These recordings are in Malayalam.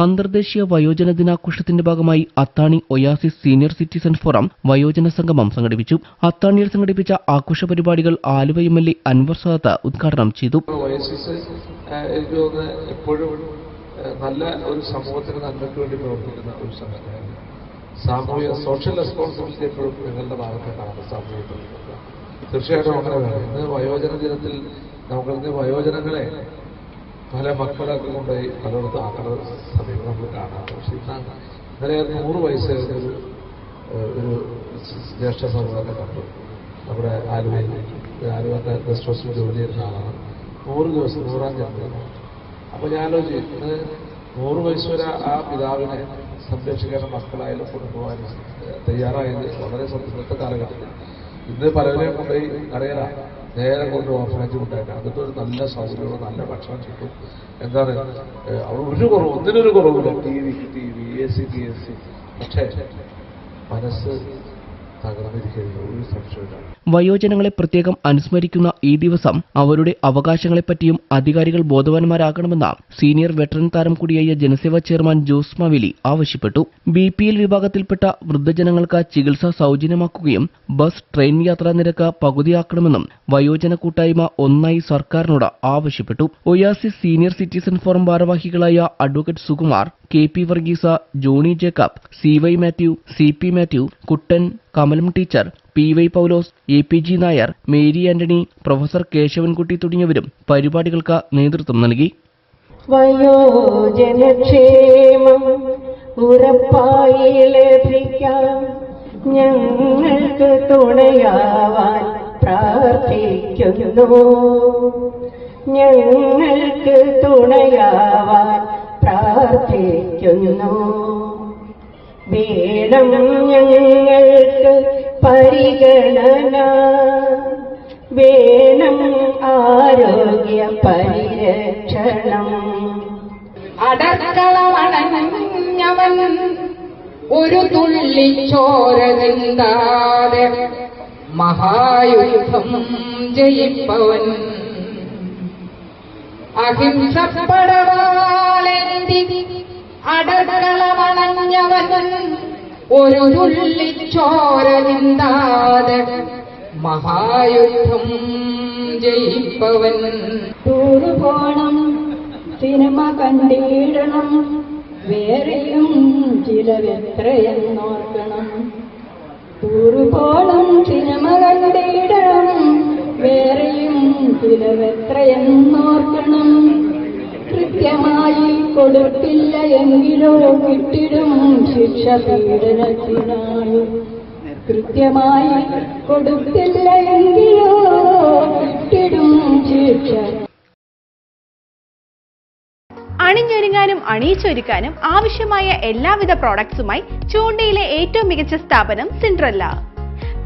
അന്തർദേശീയ വയോജന ദിനാഘോഷത്തിന്റെ ഭാഗമായി അത്താണി ഒയാസിസ് സീനിയർ സിറ്റിസൺ ഫോറം വയോജന സംഗമം സംഘടിപ്പിച്ചു. അത്താണിയിൽ സംഘടിപ്പിച്ച ആഘോഷ പരിപാടികൾ ആലുവ MLA അൻവർ സാദത്ത് ഉദ്ഘാടനം ചെയ്തു. എപ്പോഴും നല്ല ഒരു സമൂഹത്തിന് നന്മയ്ക്ക് വേണ്ടി പ്രവർത്തിക്കുന്ന ഒരു സംഘടനയാണ്. സാമൂഹിക സോഷ്യൽ റെസ്പോൺസിബിലിറ്റി എപ്പോഴും നിങ്ങളുടെ ഭാഗത്തേക്കാണ് സാമൂഹിക. തീർച്ചയായിട്ടും അങ്ങനെ വേണം. ഇന്ന് വയോജന ദിനത്തിൽ നമുക്ക് വയോജനങ്ങളെ പല മക്കളൊക്കെ കൊണ്ടുപോയി പലയിടത്തും ആക്കുന്ന സമയം നമ്മൾ കാണാം. പക്ഷെ ഇന്നലെ 100 വയസ്സായ ഒരു ജ്യേഷ്ഠ സഹോദരനെ കണ്ടു. നമ്മുടെ ആലുവത്തെ ഗസ്റ്റ് ഹൗസിൽ ജോലി ചെയ്യുന്ന ആളാണ്. 100 ദിവസം 100-ാം ജന്മദിനം. അപ്പോൾ ഞാൻ ആലോചിച്ചു, ഇന്ന് 100 വയസ്സ് വരെ ആ പിതാവിനെ സംരക്ഷിക്കാൻ മക്കളായാലും കൊണ്ടുപോകാൻ തയ്യാറായത് വളരെ ഇന്നത്തെ കാലഘട്ടത്തിൽ. ഇന്ന് പലവരെയും കൊണ്ടുപോയി അറിയാല നേരെ കൊണ്ട് ഓർഫനേജ് കൊണ്ടായിട്ടാണ്. അതൊക്കെ ഒരു നല്ല സൗകര്യവും നല്ല ഭക്ഷണം കിട്ടും. എന്താണ് അവിടെ ഒരു കുറവ്, ഒന്നിനൊരു കുറവില്ല. TV, AC, പക്ഷേ മനസ്സ് തകർന്നിരിക്കുന്ന ഒരു സംശയമില്ല. വയോജനങ്ങളെ പ്രത്യേകം അനുസ്മരിക്കുന്ന ഈ ദിവസം അവരുടെ അവകാശങ്ങളെപ്പറ്റിയും അധികാരികൾ ബോധവാന്മാരാകണമെന്ന് സീനിയർ വെറ്ററൻ താരം കൂടിയായ ജനസേവാ ചെയർമാൻ ജോസ് മാവേലി ആവശ്യപ്പെട്ടു. BPL വിഭാഗത്തിൽപ്പെട്ട വൃദ്ധജനങ്ങൾക്ക് ചികിത്സ സൗജന്യമാക്കുകയും ബസ് ട്രെയിൻ യാത്രാ നിരക്ക് പകുതിയാക്കണമെന്നും വയോജന കൂട്ടായ്മ ഒന്നായി സർക്കാരിനോട് ആവശ്യപ്പെട്ടു. ഒയാസിസ് സീനിയർ സിറ്റിസൺ ഫോറം ഭാരവാഹികളായ advocate Sukumar, KP Varghese, Johnny Jacob, CY Mathew, CP Mathew, Kuttan, Kamalam teacher, PY Paulose, APG Nair, Mary Antony, professor Keshavankutty തുടങ്ങിയവരും പരിപാടികൾക്ക് നേതൃത്വം നൽകി. വയോജനക്ഷേമം ഉറപ്പായി ലഭിക്കാൻ ഞങ്ങൾക്ക് തുണയാവാൻ പ്രാർത്ഥിക്കുന്നു. ഞങ്ങൾക്ക് തുണയാവാൻ പ്രാർത്ഥിക്കുന്നു. വേണം ഞങ്ങൾക്ക് പരിഗണന, വേണം ആരോഗ്യ പരിരക്ഷണം. അടക്കളമണഞ്ഞവൻ ഒരു തുള്ളി ചോര ചിന്താതെ മഹായുദ്ധം ജയിപ്പവൻ. അഹിംസപ്പടവാളേന്തി അടക്കളമണഞ്ഞവൻ ഒരു തുള്ളി ചോര ചിന്താതെ മഹായുദ്ധം ജയിപ്പവൻ. ടൂറ് പോണം, സിനിമ കണ്ടിടണം, വേറെയും ചിലവെത്രയെന്നോർക്കണം. ടൂറ് പോണം, സിനിമ കണ്ടിടണം, വേറെയും ചിലവെത്രയെന്നോർക്കണം. കൃത്യമായി കൊടുത്തില്ല എങ്കിലോ കിട്ടിടും ശിക്ഷ പീഡനത്തിനായി. കൃത്യമായി കൊടുത്തില്ല എങ്കിലോ കിട്ടിടും ശിക്ഷ. അണിഞ്ഞൊരുങ്ങാനും അണിയിച്ചൊരുക്കാനും ആവശ്യമായ എല്ലാവിധ പ്രോഡക്ട്സുമായി ചൂണ്ടയിലെ ഏറ്റവും മികച്ച സ്ഥാപനം സിൻഡ്രല്ല.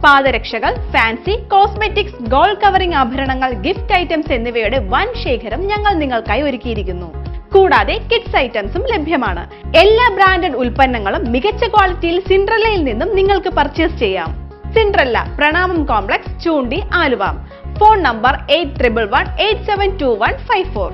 പാദരക്ഷകൾ, ഫാൻസി, കോസ്മെറ്റിക്സ്, ഗോൾഡ് കവറിംഗ് ആഭരണങ്ങൾ, ഗിഫ്റ്റ് ഐറ്റംസ് എന്നിവയുടെ വൻ ശേഖരം ഞങ്ങൾ നിങ്ങൾക്കായി ഒരുക്കിയിരിക്കുന്നു. കൂടാതെ കിഡ്സ് ഐറ്റംസും ലഭ്യമാണ്. എല്ലാ ബ്രാൻഡഡ് ഉൽപ്പന്നങ്ങളും മികച്ച ക്വാളിറ്റിയിൽ സിൻഡ്രല്ലയിൽ നിന്നും നിങ്ങൾക്ക് പർച്ചേസ് ചെയ്യാം. സിൻഡ്രല്ല, പ്രണാമം കോംപ്ലക്സ്, ചൂണ്ടി, ആലുവ. Phone number 8111872154.